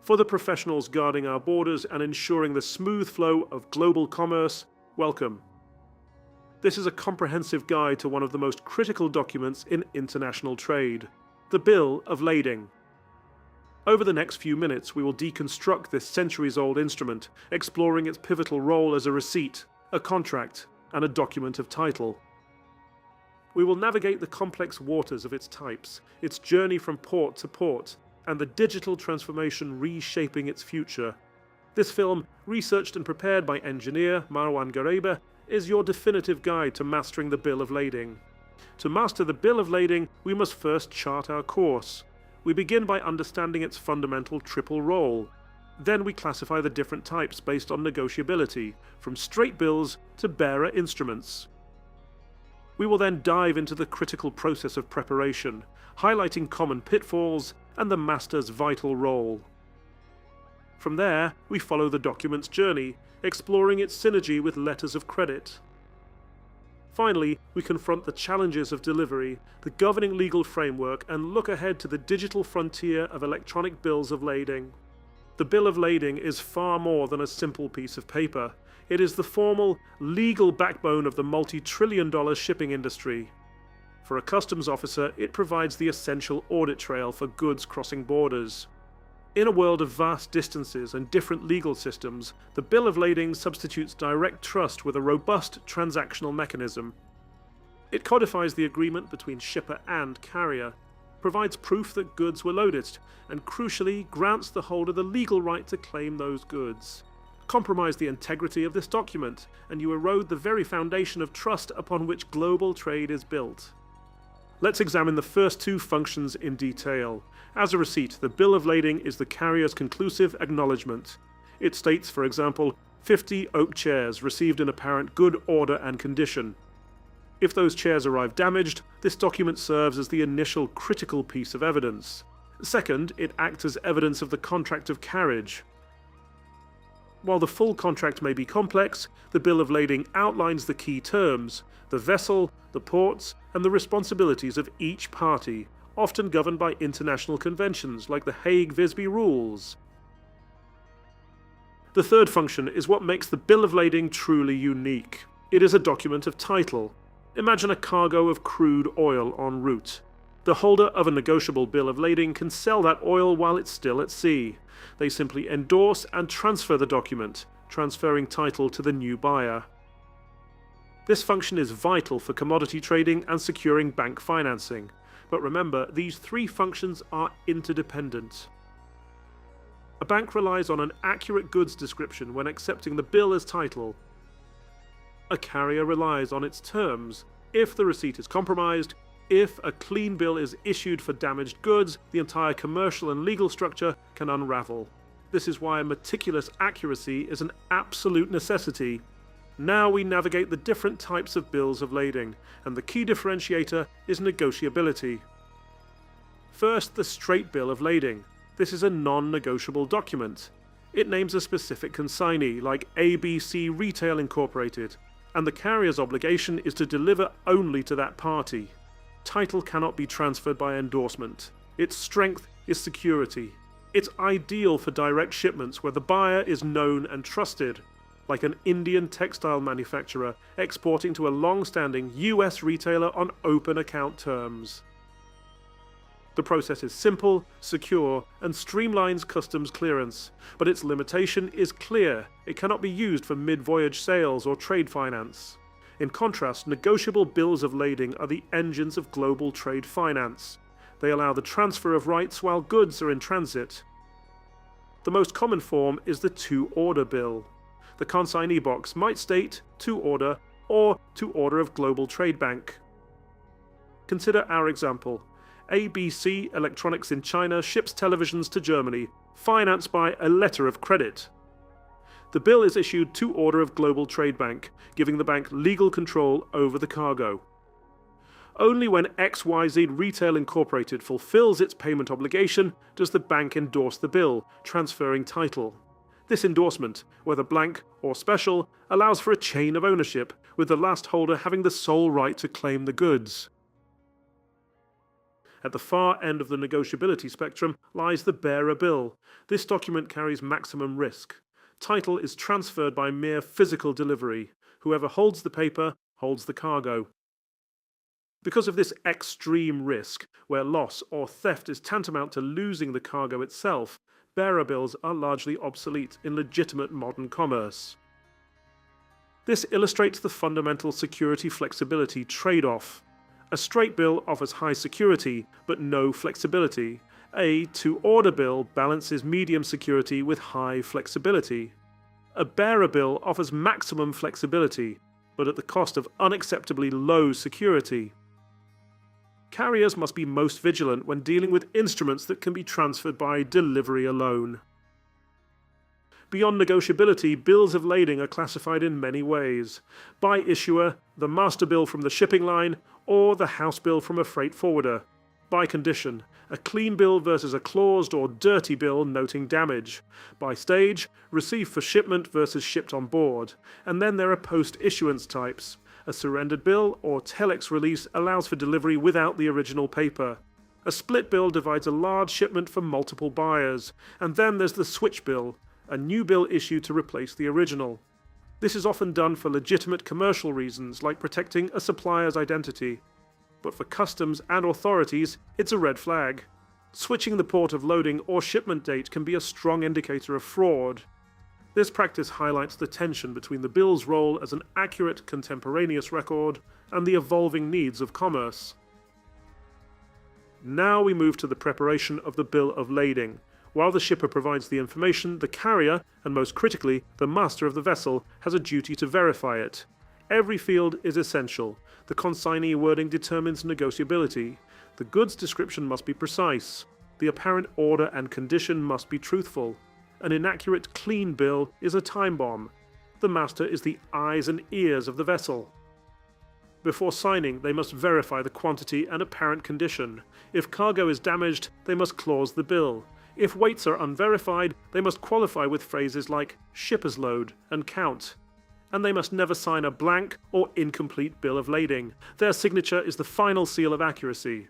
For the professionals guarding our borders and ensuring the smooth flow of global commerce, welcome. This is a comprehensive guide to one of the most critical documents in international trade, the Bill of Lading. Over the next few minutes, we will deconstruct this centuries-old instrument, exploring its pivotal role as a receipt, a contract, and a document of title. We will navigate the complex waters of its types, its journey from port to port, and the digital transformation reshaping its future. This film, researched and prepared by engineer Marwan Gareba, is your definitive guide to mastering the Bill of Lading. To master the Bill of Lading, we must first chart our course. We begin by understanding its fundamental triple role. Then we classify the different types based on negotiability, from straight bills to bearer instruments. We will then dive into the critical process of preparation, highlighting common pitfalls and the master's vital role. From there, we follow the document's journey, exploring its synergy with letters of credit. Finally, we confront the challenges of delivery, the governing legal framework, and look ahead to the digital frontier of electronic bills of lading. The Bill of Lading is far more than a simple piece of paper. It is the formal, legal backbone of the multi-trillion-dollar shipping industry. For a customs officer, it provides the essential audit trail for goods crossing borders. In a world of vast distances and different legal systems, the Bill of Lading substitutes direct trust with a robust transactional mechanism. It codifies the agreement between shipper and carrier, provides proof that goods were loaded, and crucially grants the holder the legal right to claim those goods. Compromise the integrity of this document, and you erode the very foundation of trust upon which global trade is built. Let's examine the first two functions in detail. As a receipt, the Bill of Lading is the carrier's conclusive acknowledgement. It states, for example, 50 oak chairs received in apparent good order and condition. If those chairs arrive damaged, this document serves as the initial critical piece of evidence. Second, it acts as evidence of the contract of carriage. While the full contract may be complex, the Bill of Lading outlines the key terms, the vessel, the ports, and the responsibilities of each party, often governed by international conventions like the Hague-Visby Rules. The third function is what makes the Bill of Lading truly unique. It is a document of title. Imagine a cargo of crude oil en route. The holder of a negotiable Bill of Lading can sell that oil while it's still at sea. They simply endorse and transfer the document, transferring title to the new buyer. This function is vital for commodity trading and securing bank financing. But remember, these three functions are interdependent. A bank relies on an accurate goods description when accepting the bill as title. A carrier relies on its terms. If the receipt is compromised, if a clean bill is issued for damaged goods, the entire commercial and legal structure can unravel. This is why meticulous accuracy is an absolute necessity. Now we navigate the different types of bills of lading, and the key differentiator is negotiability. First, the straight bill of lading. This is a non-negotiable document. It names a specific consignee, like ABC Retail Incorporated, and the carrier's obligation is to deliver only to that party. Title cannot be transferred by endorsement. Its strength is security. It's ideal for direct shipments where the buyer is known and trusted, like an Indian textile manufacturer exporting to a long-standing US retailer on open account terms. The process is simple, secure, and streamlines customs clearance, but its limitation is clear. It cannot be used for mid-voyage sales or trade finance. In contrast, negotiable bills of lading are the engines of global trade finance. They allow the transfer of rights while goods are in transit. The most common form is the to-order bill. The consignee box might state to order or to order of Global Trade Bank. Consider our example. ABC Electronics in China ships televisions to Germany, financed by a letter of credit. The bill is issued to order of Global Trade Bank, giving the bank legal control over the cargo. Only when XYZ Retail Incorporated fulfills its payment obligation does the bank endorse the bill, transferring title. This endorsement, whether blank or special, allows for a chain of ownership, with the last holder having the sole right to claim the goods. At the far end of the negotiability spectrum lies the bearer bill. This document carries maximum risk. Title is transferred by mere physical delivery. Whoever holds the paper holds the cargo. Because of this extreme risk, where loss or theft is tantamount to losing the cargo itself, bearer bills are largely obsolete in legitimate modern commerce. This illustrates the fundamental security flexibility trade-off. A straight bill offers high security, but no flexibility. A to-order bill balances medium security with high flexibility. A bearer bill offers maximum flexibility, but at the cost of unacceptably low security. Carriers must be most vigilant when dealing with instruments that can be transferred by delivery alone. Beyond negotiability, bills of lading are classified in many ways. By issuer, the master bill from the shipping line, or the house bill from a freight forwarder. By condition, a clean bill versus a claused or dirty bill noting damage. By stage, received for shipment versus shipped on board. And then there are post-issuance types. A surrendered bill or telex release allows for delivery without the original paper. A split bill divides a large shipment for multiple buyers. And then there's the switch bill, a new bill issued to replace the original. This is often done for legitimate commercial reasons, like protecting a supplier's identity. But for customs and authorities, it's a red flag. Switching the port of loading or shipment date can be a strong indicator of fraud. This practice highlights the tension between the bill's role as an accurate contemporaneous record and the evolving needs of commerce. Now we move to the preparation of the bill of lading. While the shipper provides the information, the carrier, and most critically, the master of the vessel, has a duty to verify it. Every field is essential. The consignee wording determines negotiability. The goods description must be precise. The apparent order and condition must be truthful. An inaccurate clean bill is a time bomb. The master is the eyes and ears of the vessel. Before signing, they must verify the quantity and apparent condition. If cargo is damaged, they must clause the bill. If weights are unverified, they must qualify with phrases like shipper's load and count. And they must never sign a blank or incomplete bill of lading. Their signature is the final seal of accuracy.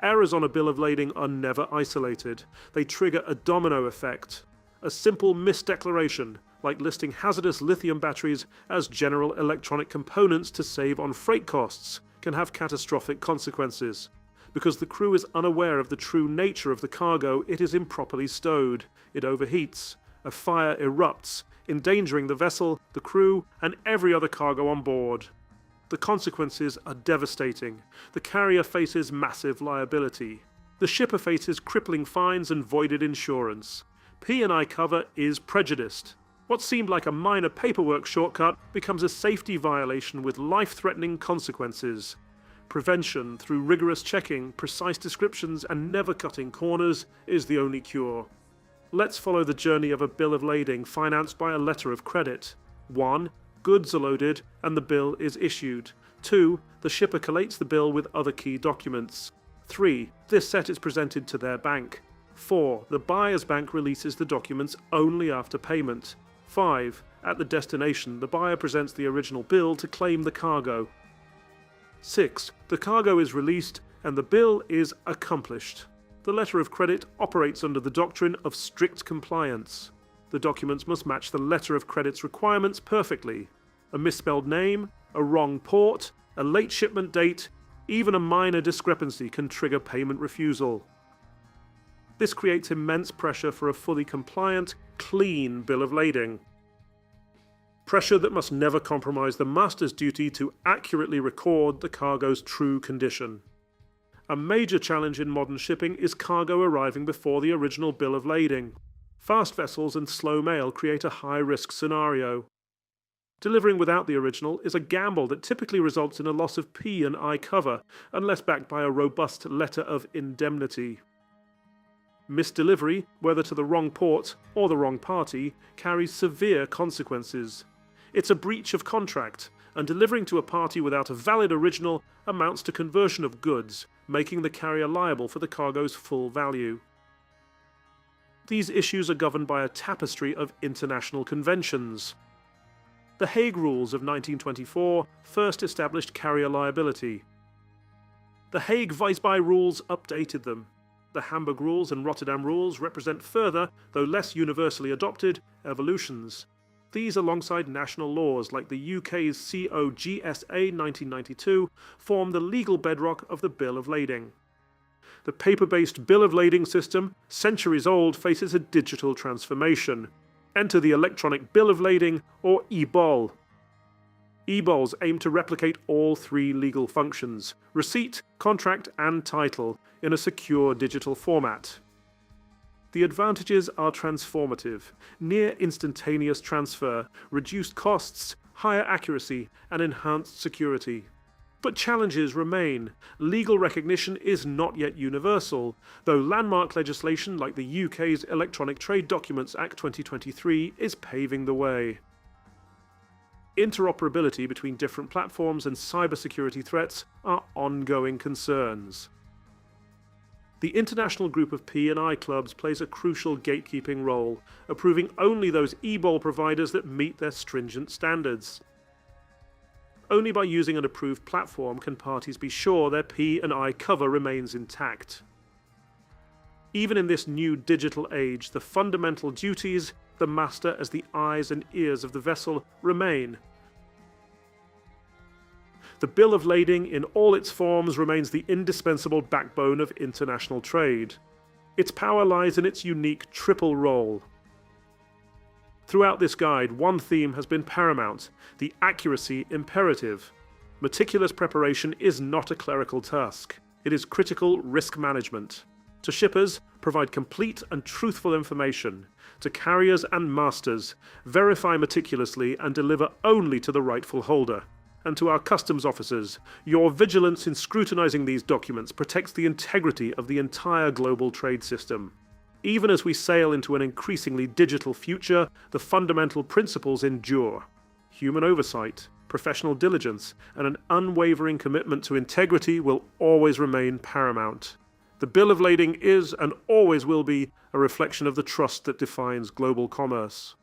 Errors on a bill of lading are never isolated. They trigger a domino effect. A simple misdeclaration, like listing hazardous lithium batteries as general electronic components to save on freight costs, can have catastrophic consequences. Because the crew is unaware of the true nature of the cargo, it is improperly stowed. It overheats. A fire erupts, endangering the vessel, the crew, and every other cargo on board. The consequences are devastating. The carrier faces massive liability. The shipper faces crippling fines and voided insurance. P&I cover is prejudiced. What seemed like a minor paperwork shortcut becomes a safety violation with life-threatening consequences. Prevention through rigorous checking, precise descriptions, and never cutting corners is the only cure. Let's follow the journey of a bill of lading financed by a letter of credit. 1. Goods are loaded and the bill is issued. 2. The shipper collates the bill with other key documents. 3. This set is presented to their bank. 4. The buyer's bank releases the documents only after payment. 5. At the destination, the buyer presents the original bill to claim the cargo. 6. The cargo is released and the bill is accomplished. The letter of credit operates under the doctrine of strict compliance. The documents must match the letter of credit's requirements perfectly. A misspelled name, a wrong port, a late shipment date, even a minor discrepancy can trigger payment refusal. This creates immense pressure for a fully compliant, clean bill of lading. Pressure that must never compromise the master's duty to accurately record the cargo's true condition. A major challenge in modern shipping is cargo arriving before the original bill of lading. Fast vessels and slow mail create a high-risk scenario. Delivering without the original is a gamble that typically results in a loss of P&I cover, unless backed by a robust letter of indemnity. Misdelivery, whether to the wrong port or the wrong party, carries severe consequences. It's a breach of contract, and delivering to a party without a valid original amounts to conversion of goods, making the carrier liable for the cargo's full value. These issues are governed by a tapestry of international conventions. The Hague Rules of 1924 first established carrier liability. The Hague Weisbay Rules updated them. The Hamburg Rules and Rotterdam Rules represent further, though less universally adopted, evolutions. These, alongside national laws like the UK's COGSA 1992, form the legal bedrock of the Bill of Lading. The paper-based Bill of Lading system, centuries old, faces a digital transformation. Enter the Electronic Bill of Lading, or EBOL. EBOLs aim to replicate all three legal functions: receipt, contract, and title, in a secure digital format. The advantages are transformative: near instantaneous transfer, reduced costs, higher accuracy, and enhanced security. But challenges remain. Legal recognition is not yet universal, though landmark legislation like the UK's Electronic Trade Documents Act 2023 is paving the way. Interoperability between different platforms and cybersecurity threats are ongoing concerns. The International Group of P&I clubs plays a crucial gatekeeping role, approving only those EBOL providers that meet their stringent standards. Only by using an approved platform can parties be sure their P&I cover remains intact. Even in this new digital age, the fundamental duties, the master as the eyes and ears of the vessel, remain. The Bill of Lading in all its forms remains the indispensable backbone of international trade. Its power lies in its unique triple role. Throughout this guide, one theme has been paramount: the accuracy imperative. Meticulous preparation is not a clerical task. It is critical risk management. To shippers, provide complete and truthful information. To carriers and masters, verify meticulously and deliver only to the rightful holder. And to our customs officers, your vigilance in scrutinizing these documents protects the integrity of the entire global trade system. Even as we sail into an increasingly digital future, the fundamental principles endure. Human oversight, professional diligence, and an unwavering commitment to integrity will always remain paramount. The Bill of Lading is and always will be a reflection of the trust that defines global commerce.